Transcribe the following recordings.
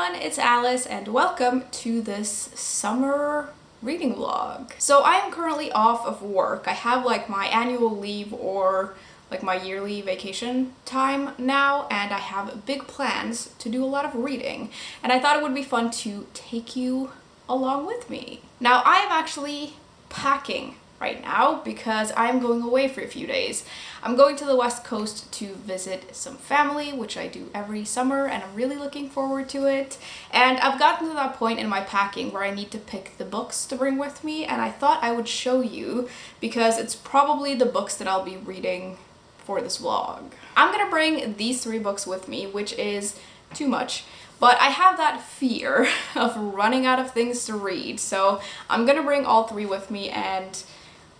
everyone, it's Alice and welcome to this summer reading vlog. So I am currently off of work. I have like my annual leave or like my yearly vacation time now, and I have big plans to do a lot of reading, and I thought it would be fun to take you along with me. Now I am actually packing right now because I'm going away for a few days. I'm going to the West Coast to visit some family, which I do every summer, and I'm really looking forward to it. And I've gotten to that point in my packing where I need to pick the books to bring with me, and I thought I would show you because it's probably the books that I'll be reading for this vlog. I'm gonna bring these 3 books with me, which is too much. But I have that fear of running out of things to read, so I'm gonna bring all 3 with me and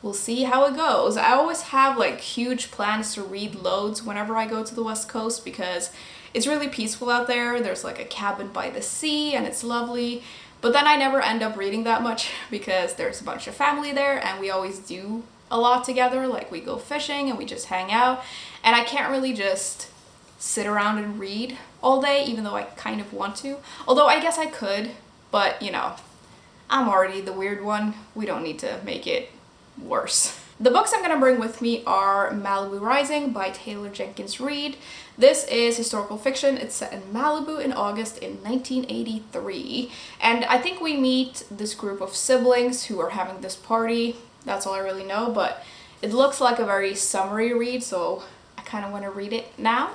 we'll see how it goes. I always have like huge plans to read loads whenever I go to the West Coast because it's really peaceful out there. There's like a cabin by the sea and it's lovely, but then I never end up reading that much because there's a bunch of family there and we always do a lot together. Like we go fishing and we just hang out, and I can't really just sit around and read all day, even though I kind of want to. Although I guess I could, but you know, I'm already the weird one. We don't need to make it worse. The books I'm gonna bring with me are Malibu Rising by Taylor Jenkins Reid. This is historical fiction. It's set in Malibu in August in 1983. And I think we meet this group of siblings who are having this party. That's all I really know, but it looks like a very summery read, so I kind of want to read it now.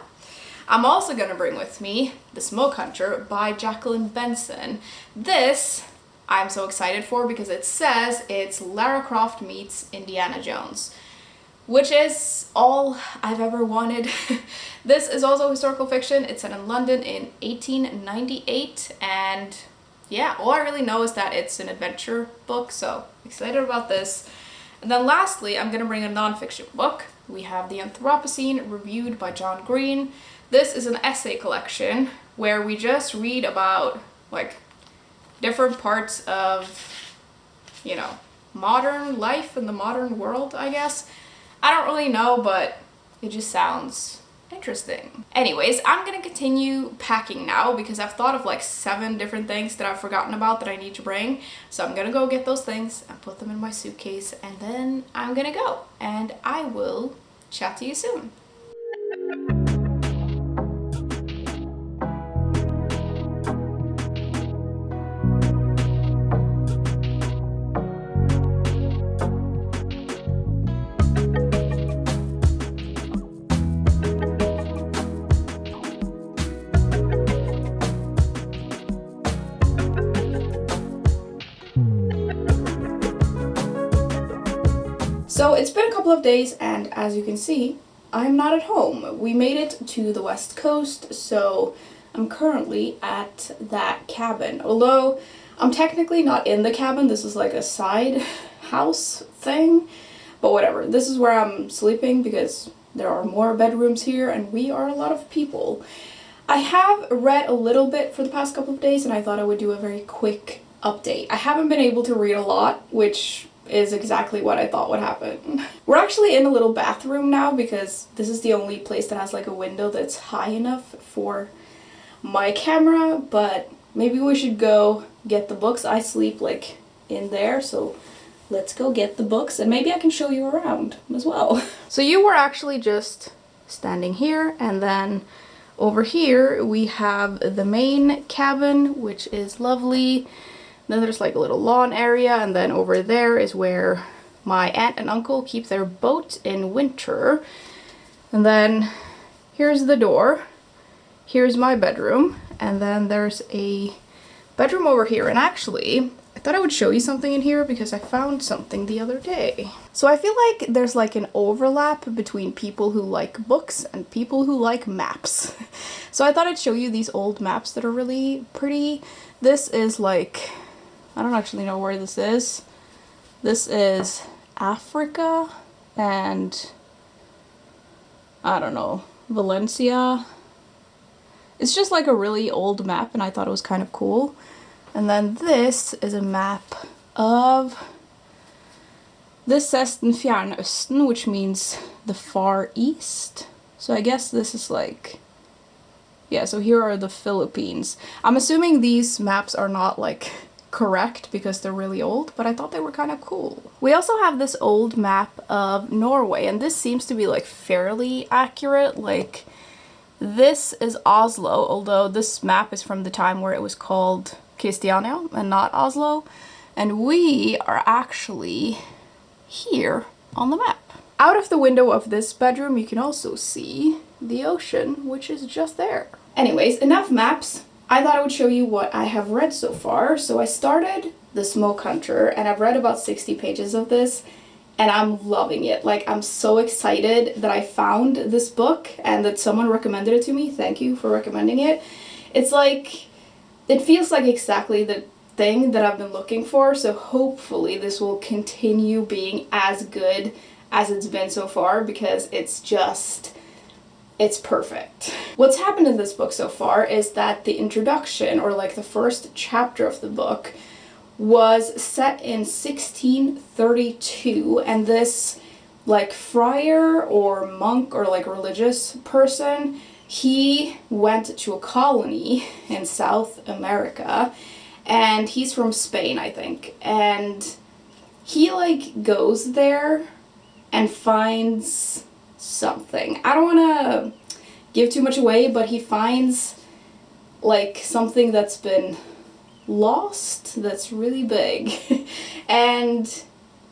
I'm also gonna bring with me The Smoke Hunter by Jacqueline Benson. This I'm so excited for because it says it's Lara Croft meets Indiana Jones, which is all I've ever wanted. This is also historical fiction. It's set in London in 1898, and yeah, all I really know is that it's an adventure book, so excited about this. And then lastly, I'm gonna bring a nonfiction book. We have The Anthropocene, reviewed by John Green. This is an essay collection where we just read about like different parts of, you know, modern life in the modern world, I guess. I don't really know, but it just sounds interesting. Anyways, I'm gonna continue packing now because I've thought of like 7 different things that I've forgotten about that I need to bring. So I'm gonna go get those things and put them in my suitcase, and then I'm gonna go. And I will chat to you soon. So it's been a couple of days, and as you can see, I'm not at home. We made it to the West Coast, so I'm currently at that cabin. Although I'm technically not in the cabin, this is like a side house thing, but whatever. This is where I'm sleeping because there are more bedrooms here and we are a lot of people. I have read a little bit for the past couple of days, and I thought I would do a very quick update. I haven't been able to read a lot, which is exactly what I thought would happen. We're actually in a little bathroom now because this is the only place that has like a window that's high enough for my camera, but maybe we should go get the books. I sleep like in there, so let's go get the books and maybe I can show you around as well. So you were actually just standing here, and then over here we have the main cabin, which is lovely. Then there's like a little lawn area, and then over there is where my aunt and uncle keep their boat in winter. And then here's the door. Here's my bedroom, and then there's a bedroom over here. And actually, I thought I would show you something in here because I found something the other day. So I feel like there's like an overlap between people who like books and people who like maps. So I thought I'd show you these old maps that are really pretty. This is like, I don't actually know where this is. This is Africa and I don't know, Valencia. It's just like a really old map, and I thought it was kind of cool. And then this is a map of, this says Den Fjärran Östen, which means the Far East. So I guess this is like, Yeah, so here are the Philippines. I'm assuming these maps are not like correct because they're really old, but I thought they were kind of cool. We also have this old map of Norway, and this seems to be like fairly accurate. Like, this is Oslo, although this map is from the time where it was called Kristiania and not Oslo. And we are actually here on the map. Out of the window of this bedroom, you can also see the ocean, which is just there. Anyways, enough maps. I thought I would show you what I have read so far. So I started The Smoke Hunter, and I've read about 60 pages of this, and I'm loving it. Like, I'm so excited that I found this book and that someone recommended it to me. Thank you for recommending it. It's like, it feels like exactly the thing that I've been looking for, so hopefully this will continue being as good as it's been so far, because it's perfect. What's happened in this book so far is that the introduction, or like the first chapter of the book, was set in 1632, and this like friar or monk or like religious person, he went to a colony in South America, and he's from Spain, I think, and he like goes there and finds something. I don't want to give too much away, but he finds like something that's been lost that's really big. And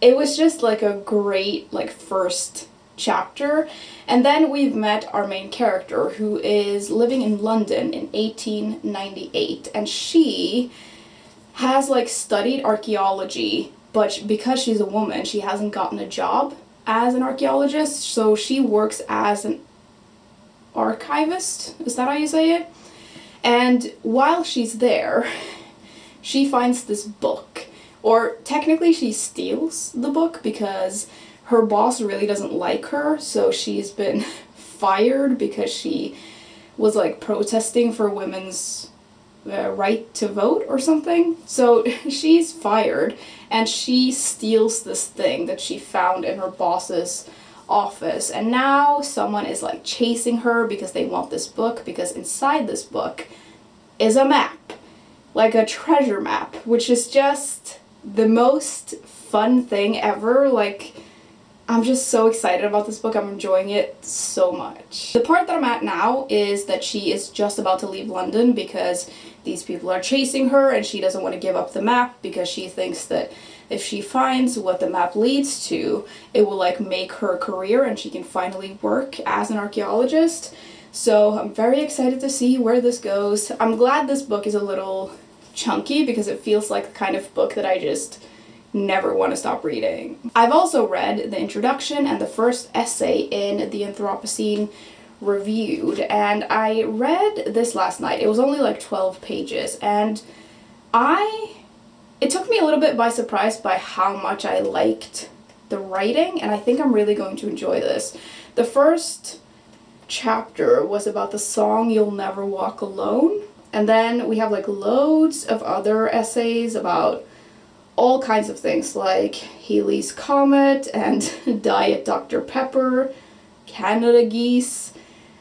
it was just like a great like first chapter. And then we've met our main character, who is living in London in 1898, and she has like studied archaeology, but because she's a woman, she hasn't gotten a job as an archaeologist, so she works as an archivist. Is that how you say it? And while she's there, she finds this book, or technically she steals the book because her boss really doesn't like her, so she's been fired because she was like protesting for women's right to vote or something. So she's fired, and she steals this thing that she found in her boss's office, and now someone is like chasing her because they want this book, because inside this book is a map, like a treasure map, which is just the most fun thing ever. Like, I'm just so excited about this book. I'm enjoying it so much. The part that I'm at now is that she is just about to leave London because these people are chasing her, and she doesn't want to give up the map because she thinks that if she finds what the map leads to, it will like make her career and she can finally work as an archaeologist. So I'm very excited to see where this goes. I'm glad this book is a little chunky because it feels like the kind of book that I just never want to stop reading. I've also read the introduction and the first essay in the Anthropocene Reviewed, and I read this last night. It was only like 12 pages, and it took me a little bit by surprise by how much I liked the writing, and I think I'm really going to enjoy this. The first chapter was about the song You'll Never Walk Alone, and then we have like loads of other essays about all kinds of things like Halley's Comet and Diet Dr. Pepper, Canada geese.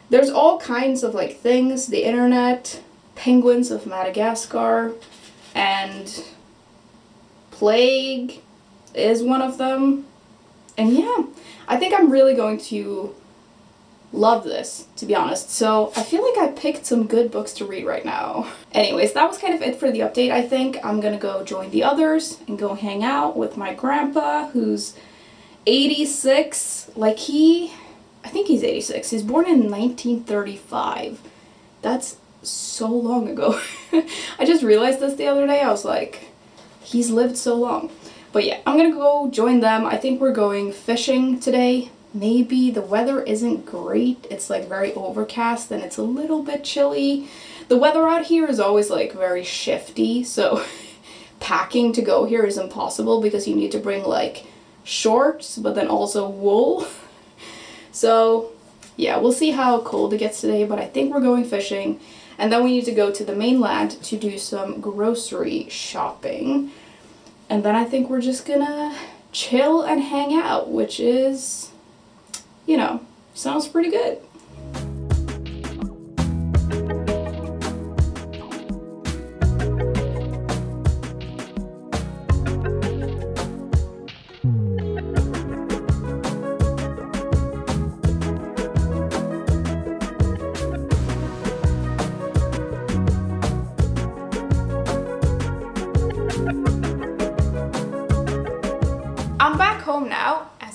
There's all kinds of like things, the internet, penguins of Madagascar, and plague is one of them. And yeah, I think I'm really going to love this, to be honest. So I feel like I picked some good books to read right now. Anyways, that was kind of it for the update, I think. I'm gonna go join the others and go hang out with my grandpa, who's 86. Like, I think he's 86. He's born in 1935. That's so long ago. I just realized this the other day. I was like, he's lived so long. But yeah, I'm gonna go join them. I think we're going fishing today. Maybe the weather isn't great. It's like very overcast and it's a little bit chilly. The weather out here is always like very shifty, so packing to go here is impossible because you need to bring like shorts but then also wool. So yeah, we'll see how cold it gets today, but I think we're going fishing, and then we need to go to the mainland to do some grocery shopping, and then I think we're just gonna chill and hang out, which is, you know, sounds pretty good.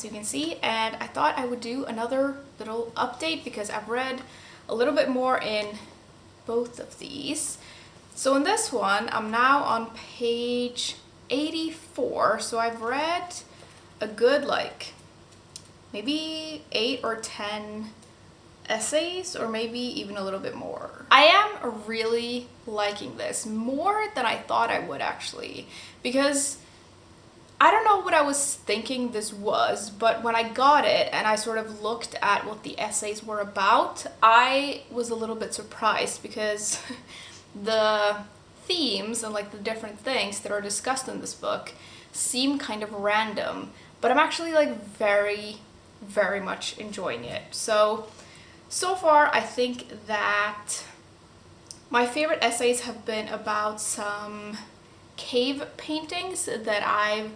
you can see, and I thought I would do another little update because I've read a little bit more in both of these. So in this one, I'm now on page 84, so I've read a good like maybe 8 or 10 essays, or maybe even a little bit more. I am really liking this more than I thought I would, actually, because I don't know what I was thinking this was, but when I got it and I sort of looked at what the essays were about, I was a little bit surprised because the themes and like the different things that are discussed in this book seem kind of random, but I'm actually like very, very much enjoying it. So far, I think that my favorite essays have been about some cave paintings that I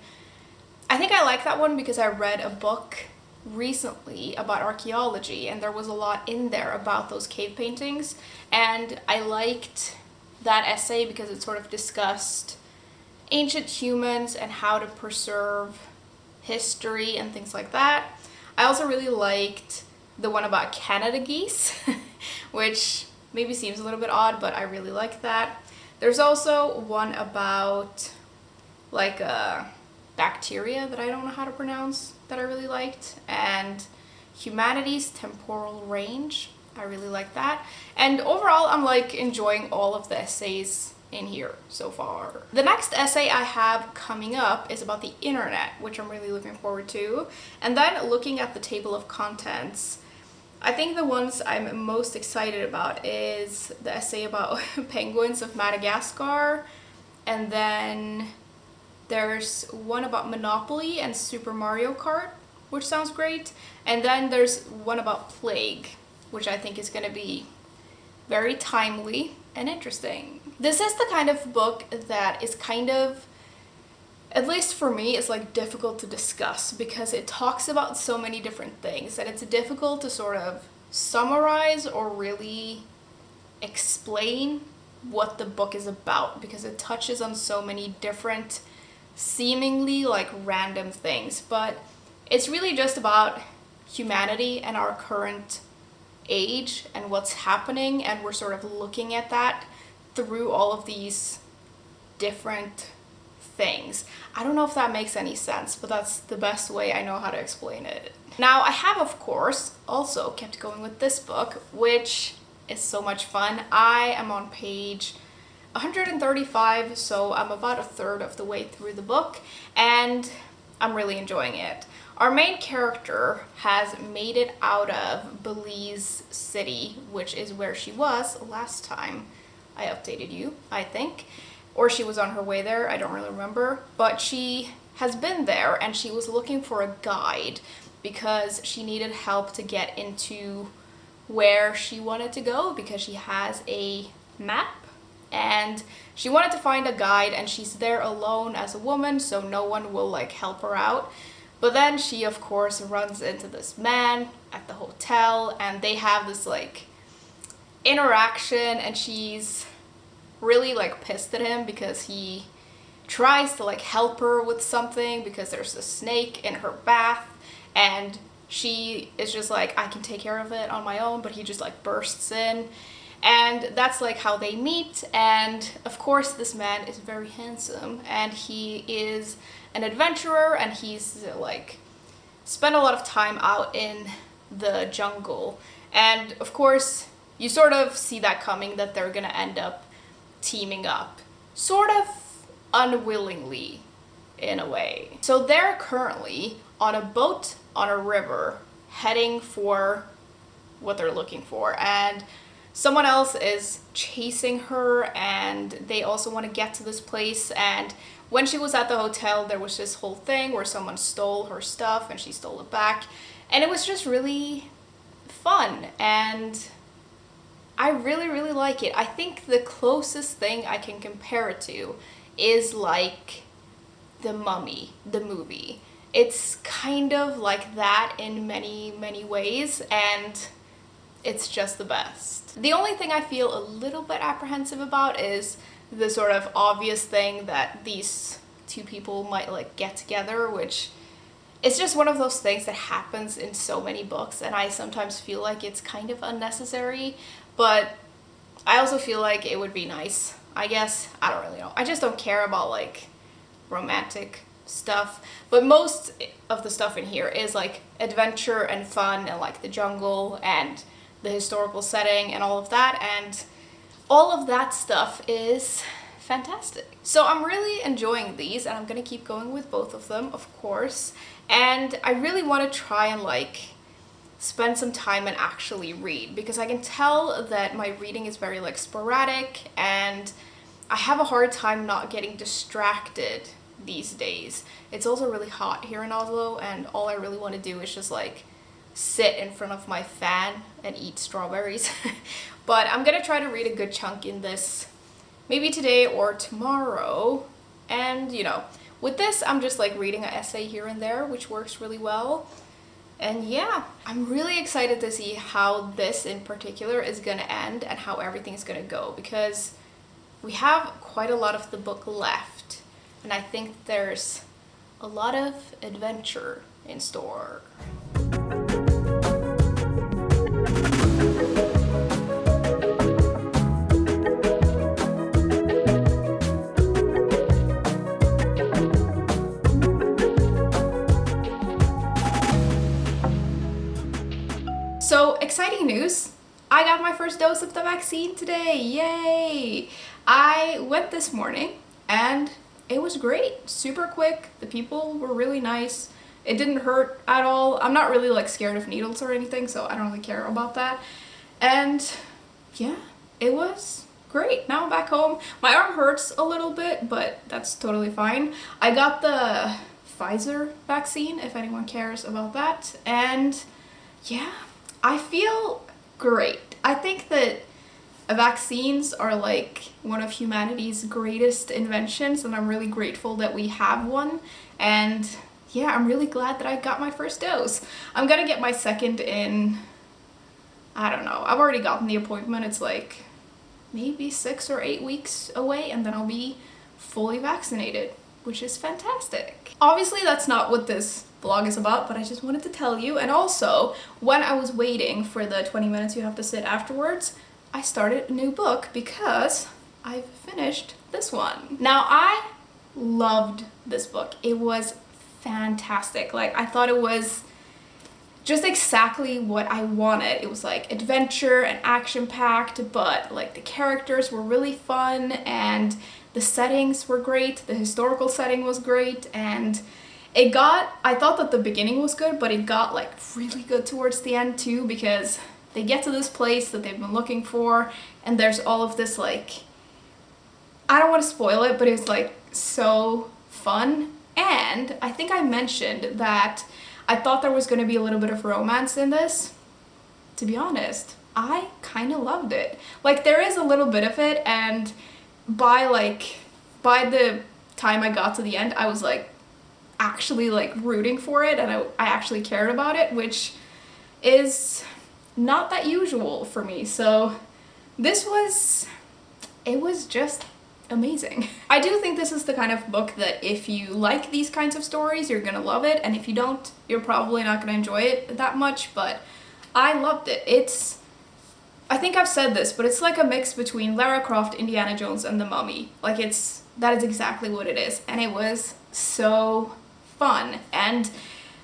think I like that one because I read a book recently about archaeology, and there was a lot in there about those cave paintings, and I liked that essay because it sort of discussed ancient humans and how to preserve history and things like that. I also really liked the one about Canada geese, which maybe seems a little bit odd, but I really like that. There's also one about like a bacteria that I don't know how to pronounce that I really liked, and humanity's temporal range. I really like that. And overall, I'm like enjoying all of the essays in here so far. The next essay I have coming up is about the internet, which I'm really looking forward to. And then looking at the table of contents, I think the ones I'm most excited about is the essay about penguins of Madagascar, and then there's one about Monopoly and Super Mario Kart, which sounds great, and then there's one about plague, which I think is going to be very timely and interesting. This is the kind of book that is kind of, at least for me, it's like difficult to discuss because it talks about so many different things that it's difficult to sort of summarize or really explain what the book is about because it touches on so many different, seemingly like random things. But it's really just about humanity and our current age and what's happening, and we're sort of looking at that through all of these different things. I don't know if that makes any sense, but that's the best way I know how to explain it. Now, I have, of course, also kept going with this book, which is so much fun. I am on page 135, so I'm about a third of the way through the book, and I'm really enjoying it. Our main character has made it out of Belize City, which is where she was last time I updated you, I think. Or she was on her way there, I don't really remember. But she has been there, and she was looking for a guide because she needed help to get into where she wanted to go because she has a map. And she wanted to find a guide, and she's there alone as a woman, so no one will like help her out. But then she, of course, runs into this man at the hotel, and they have this like interaction, and she's really like pissed at him because he tries to like help her with something because there's a snake in her bath, and she is just like, I can take care of it on my own, but he just like bursts in, and that's like how they meet. And of course this man is very handsome, and he is an adventurer, and he's like spent a lot of time out in the jungle, and of course you sort of see that coming, that they're gonna end up teaming up, sort of unwillingly in a way. So they're currently on a boat on a river heading for what they're looking for, and someone else is chasing her, and they also want to get to this place. And when she was at the hotel, there was this whole thing where someone stole her stuff and she stole it back, and it was just really fun, and I really, really like it. I think the closest thing I can compare it to is like The Mummy, the movie. It's kind of like that in many, many ways, and it's just the best. The only thing I feel a little bit apprehensive about is the sort of obvious thing that these two people might like get together, which it's just one of those things that happens in so many books, and I sometimes feel like it's kind of unnecessary, but I also feel like it would be nice, I guess. I don't really know. I just don't care about like romantic stuff, but most of the stuff in here is like adventure and fun and like the jungle and the historical setting and all of that, and all of that stuff is fantastic. So I'm really enjoying these, and I'm gonna keep going with both of them, of course, and I really want to try and like spend some time and actually read, because I can tell that my reading is very like sporadic, and I have a hard time not getting distracted these days. It's also really hot here in Oslo, and all I really want to do is just like sit in front of my fan and eat strawberries. But I'm gonna try to read a good chunk in this, maybe today or tomorrow. And you know, with this I'm just like reading an essay here and there, which works really well. And yeah, I'm really excited to see how this in particular is gonna end and how everything's gonna go, because we have quite a lot of the book left, and I think there's a lot of adventure in store. So, exciting news! I got my first dose of the vaccine today! Yay! I went this morning and it was great. Super quick. The people were really nice. It didn't hurt at all. I'm not really like scared of needles or anything, so I don't really care about that. And yeah, it was great. Now I'm back home. My arm hurts a little bit, but that's totally fine. I got the Pfizer vaccine, if anyone cares about that. And yeah, I feel great. I think that vaccines are like one of humanity's greatest inventions, and I'm really grateful that we have one. And yeah, I'm really glad that I got my first dose. I'm gonna get my second in, I don't know, I've already gotten the appointment. It's like maybe 6 or 8 weeks away, and then I'll be fully vaccinated, which is fantastic. Obviously that's not what this vlog is about, but I just wanted to tell you. And also, when I was waiting for the 20 minutes you have to sit afterwards, I started a new book because I've finished this one. Now, I loved this book. It was fantastic. Like, I thought it was just exactly what I wanted. It was like adventure and action-packed, but like the characters were really fun, and the settings were great. The historical setting was great, and I thought that the beginning was good, but it got like really good towards the end too, because they get to this place that they've been looking for, and there's all of this like, I don't want to spoil it, but it's like so fun. And I think I mentioned that I thought there was going to be a little bit of romance in this. To be honest, I kind of loved it. Like, there is a little bit of it, and by the time I got to the end, I was like actually like rooting for it, and I actually cared about it, which is not that usual for me. So it was just amazing. I do think this is the kind of book that if you like these kinds of stories, you're gonna love it, and if you don't, you're probably not gonna enjoy it that much, but I loved it. I think I've said this, but it's like a mix between Lara Croft, Indiana Jones, and The Mummy. Like, that is exactly what it is, and it was so fun. And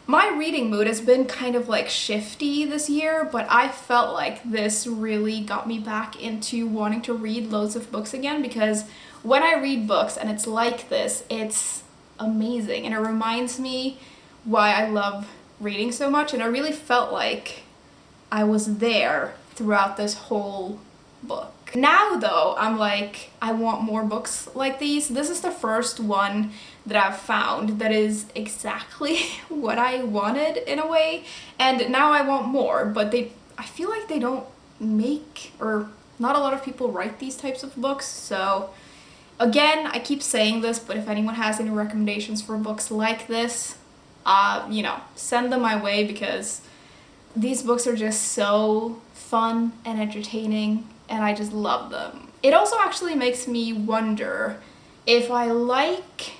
my reading mood has been kind of like shifty this year, but I felt like this really got me back into wanting to read loads of books again, because when I read books and it's like this, it's amazing, and it reminds me why I love reading so much. And I really felt like I was there throughout this whole book. Now though, I'm like, I want more books like these. This is the first one that I've found that is exactly what I wanted in a way, and now I want more, but I feel like they don't make, or not a lot of people write these types of books. So again, I keep saying this, but if anyone has any recommendations for books like this, you know, send them my way, because these books are just so fun and entertaining, and I just love them. It also actually makes me wonder if I like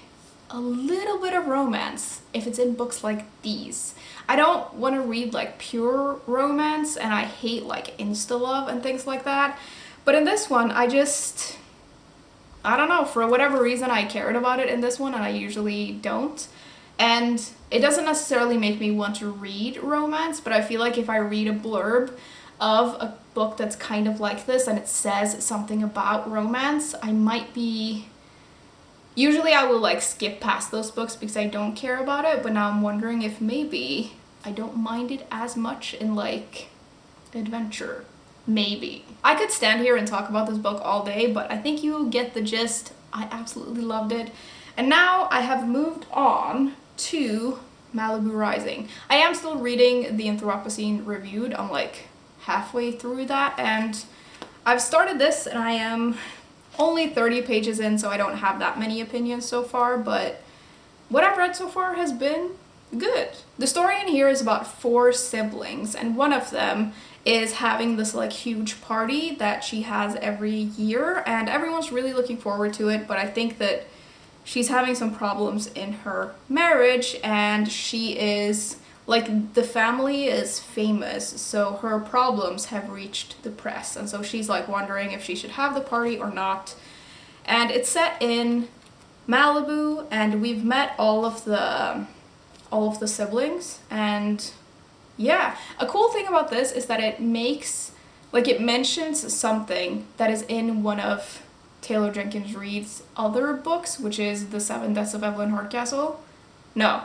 a little bit of romance if it's in books like these. I don't want to read like pure romance, and I hate like insta-love and things like that. But in this one, I don't know, for whatever reason I cared about it in this one, and I usually don't. And it doesn't necessarily make me want to read romance, but I feel like if I read a blurb of a book that's kind of like this and it says something about romance, I might be... Usually I will like skip past those books because I don't care about it, but now I'm wondering if maybe I don't mind it as much in like adventure. Maybe. I could stand here and talk about this book all day, but I think you get the gist. I absolutely loved it. And now I have moved on to Malibu Rising. I am still reading the Anthropocene Reviewed. I'm like halfway through that, and I've started this and I am only 30 pages in, so I don't have that many opinions so far, but what I've read so far has been good. The story in here is about 4 siblings, and one of them is having this like huge party that she has every year, and everyone's really looking forward to it, but I think that she's having some problems in her marriage, and she is like, the family is famous, so her problems have reached the press, and so she's like wondering if she should have the party or not. And it's set in Malibu, and we've met all of the siblings, and yeah, a cool thing about this is that it mentions something that is in one of Taylor Jenkins Reid's other books, which is The 7 Deaths of Evelyn Hardcastle. No,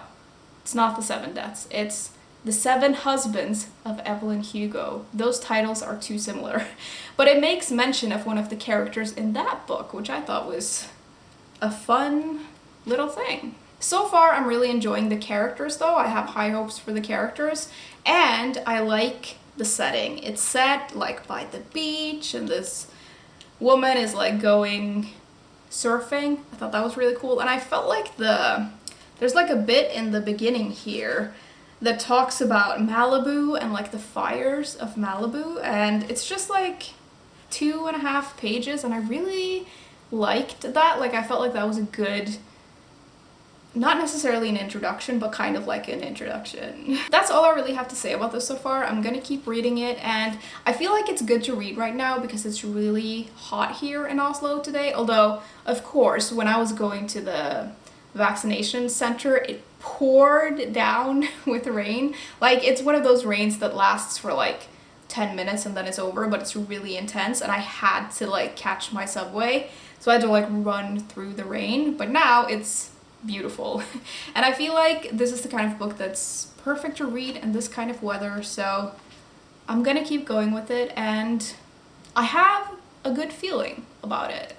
it's not The 7 Deaths. It's The 7 Husbands of Evelyn Hugo. Those titles are too similar. But it makes mention of one of the characters in that book, which I thought was a fun little thing. So far, I'm really enjoying the characters, though. I have high hopes for the characters, and I like the setting. It's set like by the beach, and this woman is like going surfing. I thought that was really cool, and I felt like there's like a bit in the beginning here that talks about Malibu and like the fires of Malibu, and it's just like 2.5 pages, and I really liked that. Like, I felt like that was a good, not necessarily an introduction, but kind of like an introduction. That's all I really have to say about this so far. I'm gonna keep reading it, and I feel like it's good to read right now because it's really hot here in Oslo today. Although, of course, when I was going to the vaccination center, it poured down with rain. Like, it's one of those rains that lasts for like 10 minutes and then it's over, but it's really intense, and I had to like catch my subway, so I had to like run through the rain. But now it's beautiful. And I feel like this is the kind of book that's perfect to read in this kind of weather, so I'm gonna keep going with it, and I have a good feeling about it.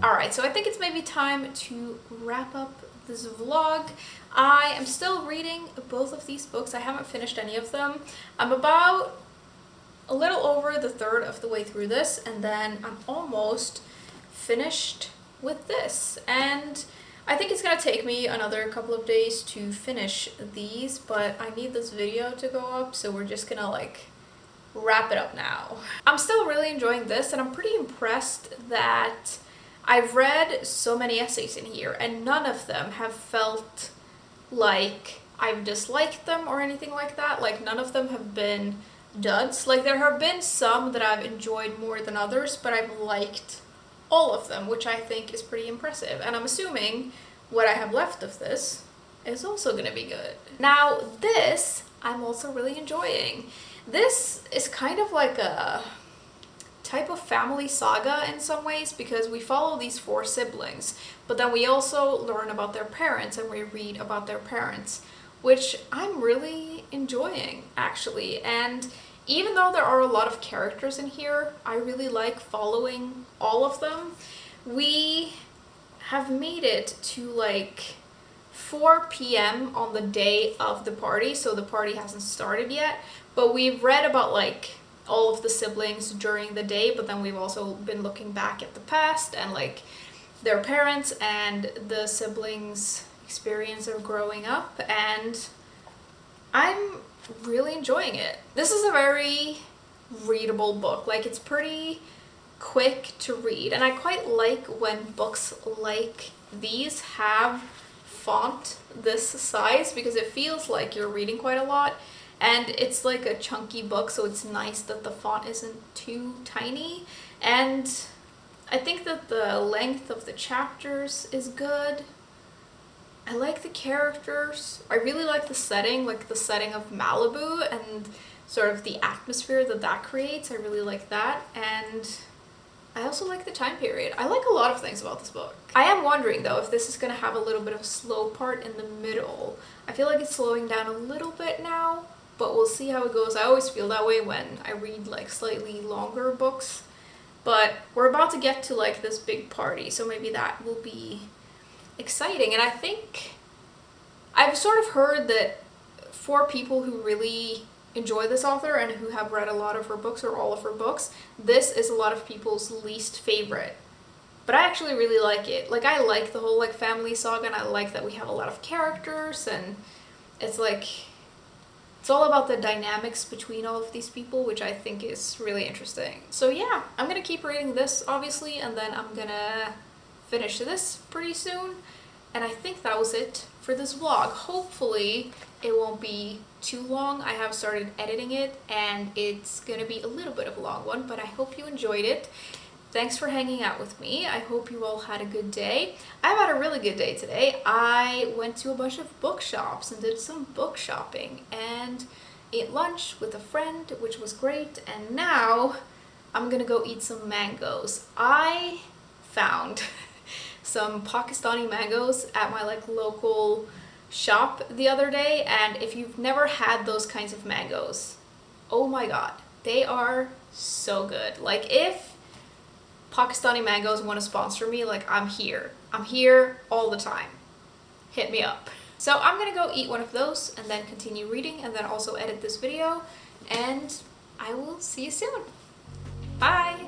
Alright, so I think it's maybe time to wrap up this vlog. I am still reading both of these books. I haven't finished any of them. I'm about a little over the third of the way through this, and then I'm almost finished with this. And I think it's gonna take me another couple of days to finish these, but I need this video to go up, so we're just gonna like wrap it up now. I'm still really enjoying this, and I'm pretty impressed that I've read so many essays in here, and none of them have felt like I've disliked them or anything like that. Like, none of them have been duds. Like, there have been some that I've enjoyed more than others, but I've liked all of them, which I think is pretty impressive. And I'm assuming what I have left of this is also gonna be good. Now, this I'm also really enjoying. This is kind of like a type of family saga in some ways, because we follow these 4 siblings, but then we also learn about their parents and we read about their parents, which I'm really enjoying actually. And even though there are a lot of characters in here, I really like following all of them. We have made it to like 4 p.m. on the day of the party, so the party hasn't started yet, but we've read about like all of the siblings during the day, but then we've also been looking back at the past and like their parents and the siblings' experience of growing up, and I'm really enjoying it. This is a very readable book. Like, it's pretty quick to read, and I quite like when books like these have font this size because it feels like you're reading quite a lot, and it's like a chunky book, so it's nice that the font isn't too tiny. And I think that the length of the chapters is good. I like the characters. I really like the setting, like the setting of Malibu and sort of the atmosphere that that creates. I really like that. And I also like the time period. I like a lot of things about this book. I am wondering though if this is going to have a little bit of a slow part in the middle. I feel like it's slowing down a little bit now, but we'll see how it goes. I always feel that way when I read like slightly longer books. But we're about to get to like this big party, so maybe that will be exciting. And I think I've sort of heard that for people who really enjoy this author and who have read a lot of her books or all of her books, this is a lot of people's least favorite. But I actually really like it. Like, I like the whole like family saga, and I like that we have a lot of characters, and it's like it's all about the dynamics between all of these people, which I think is really interesting. So yeah, I'm gonna keep reading this obviously, and then I'm gonna finish this pretty soon. And I think that was it for this vlog. Hopefully it won't be too long. I have started editing it and it's gonna be a little bit of a long one, but I hope you enjoyed it. Thanks for hanging out with me. I hope you all had a good day. I've had a really good day today. I went to a bunch of bookshops and did some book shopping and ate lunch with a friend, which was great. And now I'm gonna go eat some mangoes. I found some Pakistani mangoes at my like local shop the other day, and if you've never had those kinds of mangoes, oh my god, they are so good. Like, if Pakistani mangoes want to sponsor me, like, I'm here all the time. Hit me up. So I'm gonna go eat one of those and then continue reading and then also edit this video, and I will see you soon. Bye.